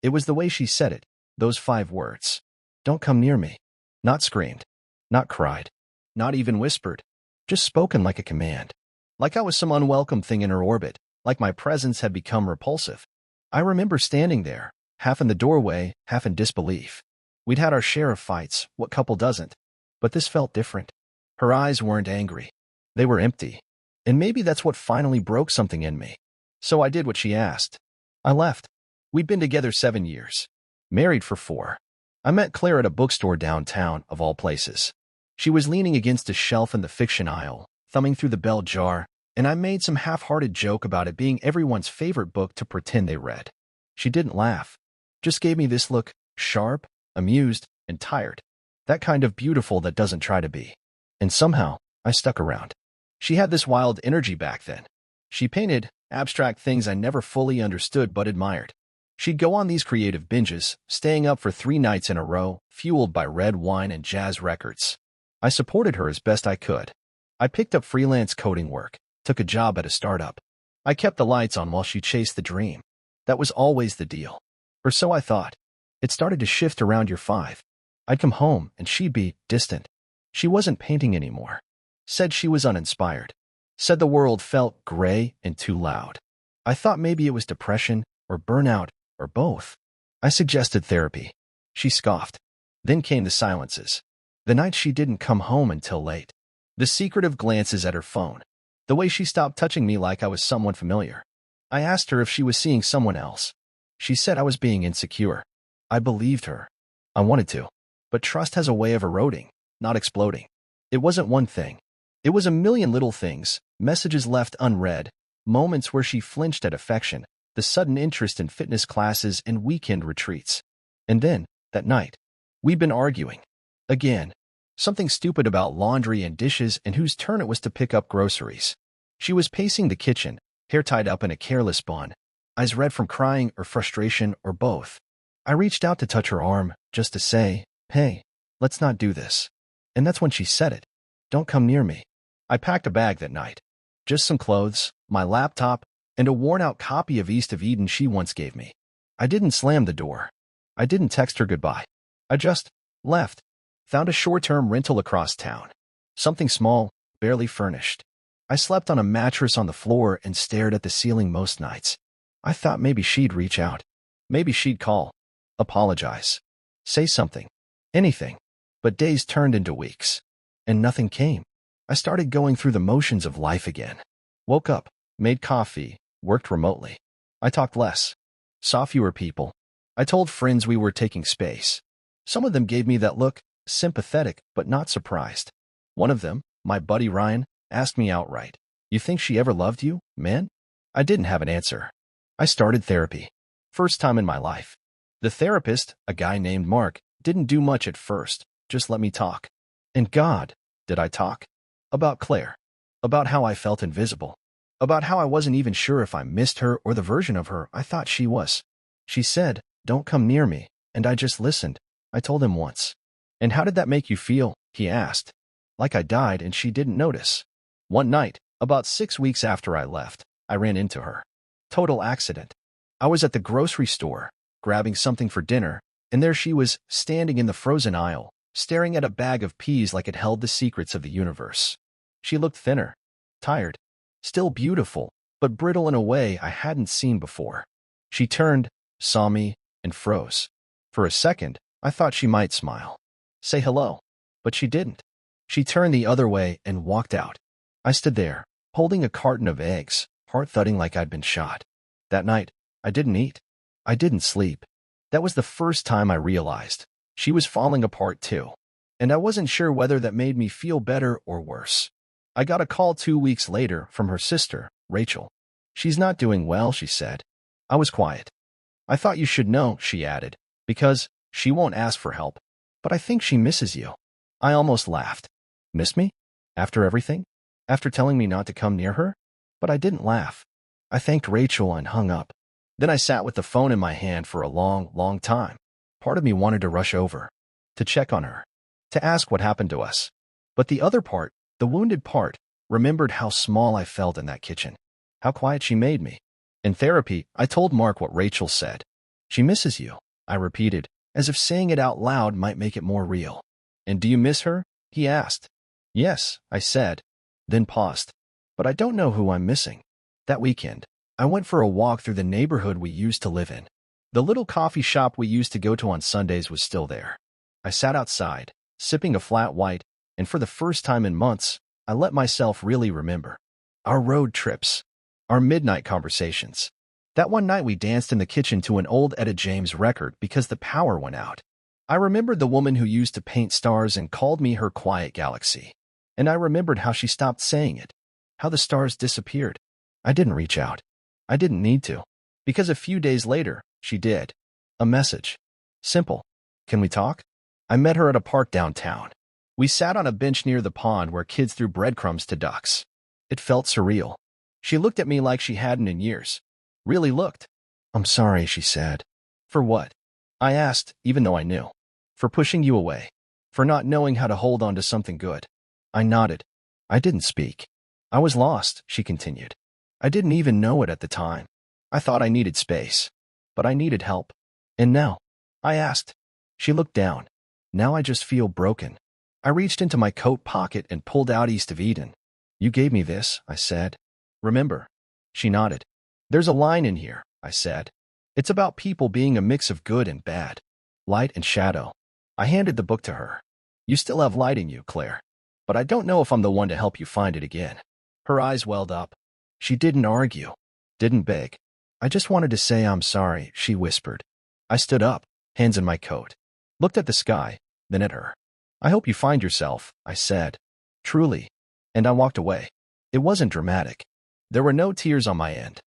It was the way she said it, those 5 words. Don't come near me. Not screamed. Not cried. Not even whispered. Just spoken like a command. Like I was some unwelcome thing in her orbit, like my presence had become repulsive. I remember standing there, half in the doorway, half in disbelief. We'd had our share of fights, what couple doesn't? But this felt different. Her eyes weren't angry. They were empty. And maybe that's what finally broke something in me. So I did what she asked. I left. We'd been together 7 years. Married for 4. I met Claire at a bookstore downtown, of all places. She was leaning against a shelf in the fiction aisle, thumbing through the bell jar, and I made some half-hearted joke about it being everyone's favorite book to pretend they read. She didn't laugh. Just gave me this look, sharp, amused, and tired. That kind of beautiful that doesn't try to be. And somehow, I stuck around. She had this wild energy back then. She painted abstract things I never fully understood but admired. She'd go on these creative binges, staying up for 3 nights in a row, fueled by red wine and jazz records. I supported her as best I could. I picked up freelance coding work, took a job at a startup. I kept the lights on while she chased the dream. That was always the deal. Or so I thought. It started to shift around year 5. I'd come home and she'd be distant. She wasn't painting anymore. Said she was uninspired. Said the world felt gray and too loud. I thought maybe it was depression or burnout or both. I suggested therapy. She scoffed. Then came the silences. The nights she didn't come home until late. The secretive glances at her phone. The way she stopped touching me like I was someone familiar. I asked her if she was seeing someone else. She said I was being insecure. I believed her. I wanted to. But trust has a way of eroding, not exploding. It wasn't one thing. It was a million little things, messages left unread, moments where she flinched at affection, the sudden interest in fitness classes and weekend retreats. And then, that night, we'd been arguing. Again. Something stupid about laundry and dishes and whose turn it was to pick up groceries. She was pacing the kitchen, hair tied up in a careless bun, eyes red from crying or frustration or both. I reached out to touch her arm, just to say, hey, let's not do this. And that's when she said it. Don't come near me. I packed a bag that night. Just some clothes, my laptop, and a worn-out copy of East of Eden she once gave me. I didn't slam the door. I didn't text her goodbye. I just left. Found a short-term rental across town. Something small, barely furnished. I slept on a mattress on the floor and stared at the ceiling most nights. I thought maybe she'd reach out. Maybe she'd call. Apologize. Say something. Anything. But days turned into weeks. And nothing came. I started going through the motions of life again. Woke up, made coffee, worked remotely. I talked less. Saw fewer people. I told friends we were taking space. Some of them gave me that look, sympathetic but not surprised. One of them, my buddy Ryan, asked me outright, "You think she ever loved you, man?" I didn't have an answer. I started therapy. First time in my life. The therapist, a guy named Mark, didn't do much at first, just let me talk. And God, did I talk? About Claire. About how I felt invisible. About how I wasn't even sure if I missed her or the version of her I thought she was. She said, "Don't come near me," and I just listened. I told him once. "And how did that make you feel?" he asked. Like I died and she didn't notice. One night, about 6 weeks after I left, I ran into her. Total accident. I was at the grocery store, grabbing something for dinner, and there she was, standing in the frozen aisle, staring at a bag of peas like it held the secrets of the universe. She looked thinner, tired, still beautiful, but brittle in a way I hadn't seen before. She turned, saw me, and froze. For a second, I thought she might smile. Say hello. But she didn't. She turned the other way and walked out. I stood there, holding a carton of eggs, heart thudding like I'd been shot. That night, I didn't eat. I didn't sleep. That was the first time I realized she was falling apart too. And I wasn't sure whether that made me feel better or worse. I got a call 2 weeks later from her sister, Rachel. "She's not doing well," she said. I was quiet. "I thought you should know," she added, "because she won't ask for help. But I think she misses you." I almost laughed. Miss me? After everything? After telling me not to come near her? But I didn't laugh. I thanked Rachel and hung up. Then I sat with the phone in my hand for a long, long time. Part of me wanted to rush over, to check on her, to ask what happened to us. But the other part, the wounded part, remembered how small I felt in that kitchen, how quiet she made me. In therapy, I told Mark what Rachel said. She misses you, I repeated, as if saying it out loud might make it more real. And do you miss her? He asked. Yes, I said, then paused. But I don't know who I'm missing. That weekend, I went for a walk through the neighborhood we used to live in. The little coffee shop we used to go to on Sundays was still there. I sat outside, sipping a flat white, and for the first time in months, I let myself really remember. Our road trips. Our midnight conversations. That one night we danced in the kitchen to an old Etta James record because the power went out. I remembered the woman who used to paint stars and called me her quiet galaxy. And I remembered how she stopped saying it. How the stars disappeared. I didn't reach out. I didn't need to. Because a few days later, she did. A message. Simple. Can we talk? I met her at a park downtown. We sat on a bench near the pond where kids threw breadcrumbs to ducks. It felt surreal. She looked at me like she hadn't in years. Really looked. I'm sorry, she said. For what? I asked, even though I knew. For pushing you away. For not knowing how to hold on to something good. I nodded. I didn't speak. I was lost, she continued. I didn't even know it at the time. I thought I needed space. But I needed help. And now? I asked. She looked down. Now I just feel broken. I reached into my coat pocket and pulled out East of Eden. You gave me this, I said. Remember? She nodded. There's a line in here, I said. It's about people being a mix of good and bad. Light and shadow. I handed the book to her. You still have light in you, Claire. But I don't know if I'm the one to help you find it again. Her eyes welled up. She didn't argue. Didn't beg. I just wanted to say I'm sorry, she whispered. I stood up, hands in my coat. Looked at the sky, then at her. I hope you find yourself, I said. Truly. And I walked away. It wasn't dramatic. There were no tears on my end.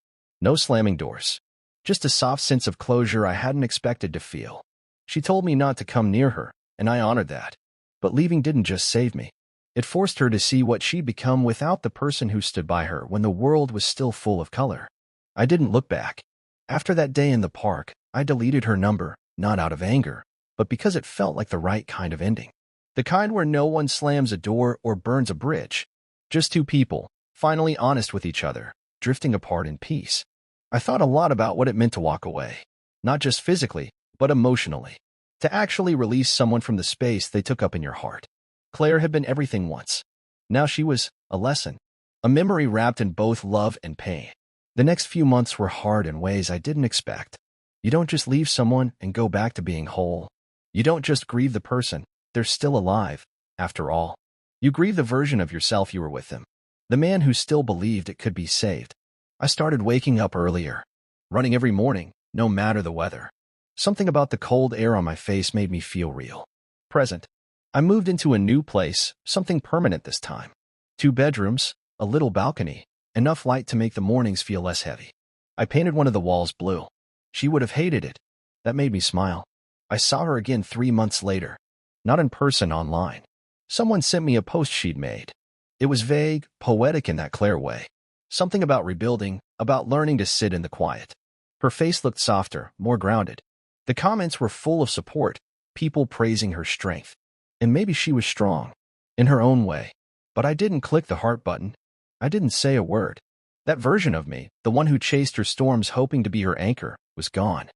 No slamming doors. Just a soft sense of closure I hadn't expected to feel. She told me not to come near her, and I honored that. But leaving didn't just save me. It forced her to see what she'd become without the person who stood by her when the world was still full of color. I didn't look back. After that day in the park, I deleted her number, not out of anger, but because it felt like the right kind of ending. The kind where no one slams a door or burns a bridge. Just two people, finally honest with each other, drifting apart in peace. I thought a lot about what it meant to walk away. Not just physically, but emotionally. To actually release someone from the space they took up in your heart. Claire had been everything once. Now she was a lesson. A memory wrapped in both love and pain. The next few months were hard in ways I didn't expect. You don't just leave someone and go back to being whole. You don't just grieve the person. They're still alive, after all. You grieve the version of yourself you were with them. The man who still believed it could be saved. I started waking up earlier. Running every morning, no matter the weather. Something about the cold air on my face made me feel real. Present. I moved into a new place, something permanent this time. 2 bedrooms, a little balcony, enough light to make the mornings feel less heavy. I painted one of the walls blue. She would have hated it. That made me smile. I saw her again 3 months later. Not in person, online. Someone sent me a post she'd made. It was vague, poetic in that Claire way. Something about rebuilding, about learning to sit in the quiet. Her face looked softer, more grounded. The comments were full of support, people praising her strength. And maybe she was strong, in her own way. But I didn't click the heart button. I didn't say a word. That version of me, the one who chased her storms hoping to be her anchor, was gone.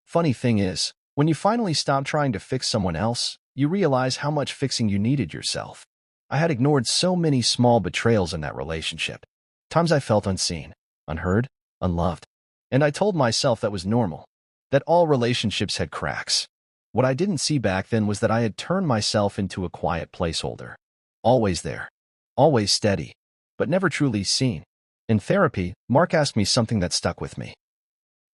Funny thing is, when you finally stop trying to fix someone else, you realize how much fixing you needed yourself. I had ignored so many small betrayals in that relationship. Times I felt unseen, unheard, unloved. And I told myself that was normal, that all relationships had cracks. What I didn't see back then was that I had turned myself into a quiet placeholder. Always there. Always steady. But never truly seen. In therapy, Mark asked me something that stuck with me.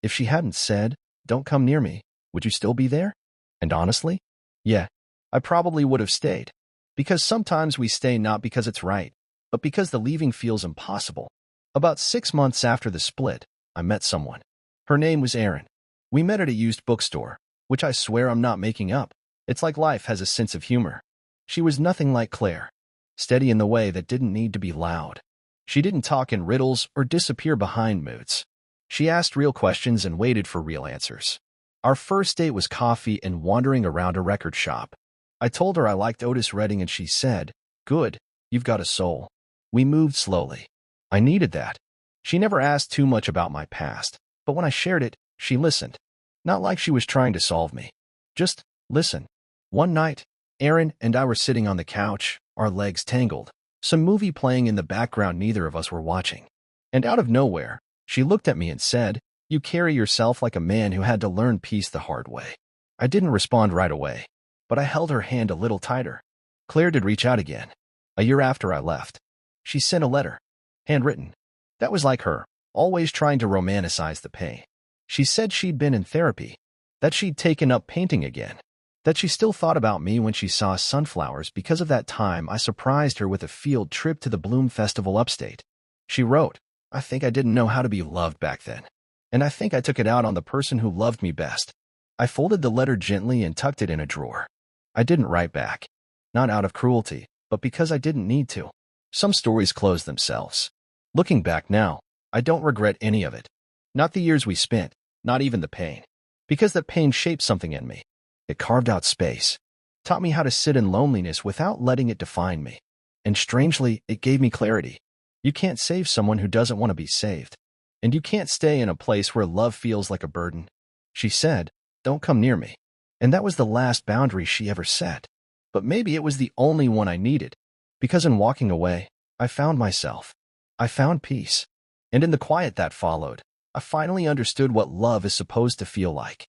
If she hadn't said, "Don't come near me," would you still be there? And honestly, yeah, I probably would have stayed. Because sometimes we stay not because it's right, but because the leaving feels impossible. About 6 months after the split, I met someone. Her name was Erin. We met at a used bookstore, which I swear I'm not making up. It's like life has a sense of humor. She was nothing like Claire. Steady in the way that didn't need to be loud. She didn't talk in riddles or disappear behind moods. She asked real questions and waited for real answers. Our first date was coffee and wandering around a record shop. I told her I liked Otis Redding and she said, "Good, you've got a soul." We moved slowly. I needed that. She never asked too much about my past, but when I shared it, she listened. Not like she was trying to solve me. Just listen. One night, Erin and I were sitting on the couch, our legs tangled, some movie playing in the background neither of us were watching. And out of nowhere, she looked at me and said, "You carry yourself like a man who had to learn peace the hard way." I didn't respond right away, but I held her hand a little tighter. Claire did reach out again. A year after I left, she sent a letter, handwritten. That was like her, always trying to romanticize the pain. She said she'd been in therapy, that she'd taken up painting again, that she still thought about me when she saw sunflowers because of that time I surprised her with a field trip to the Bloom Festival upstate. She wrote, "I think I didn't know how to be loved back then, and I think I took it out on the person who loved me best." I folded the letter gently and tucked it in a drawer. I didn't write back, not out of cruelty, but because I didn't need to. Some stories close themselves. Looking back now, I don't regret any of it. Not the years we spent, not even the pain. Because that pain shaped something in me. It carved out space, taught me how to sit in loneliness without letting it define me. And strangely, it gave me clarity. You can't save someone who doesn't want to be saved. And you can't stay in a place where love feels like a burden. She said, "Don't come near me." And that was the last boundary she ever set. But maybe it was the only one I needed. Because in walking away, I found myself. I found peace. And in the quiet that followed, I finally understood what love is supposed to feel like.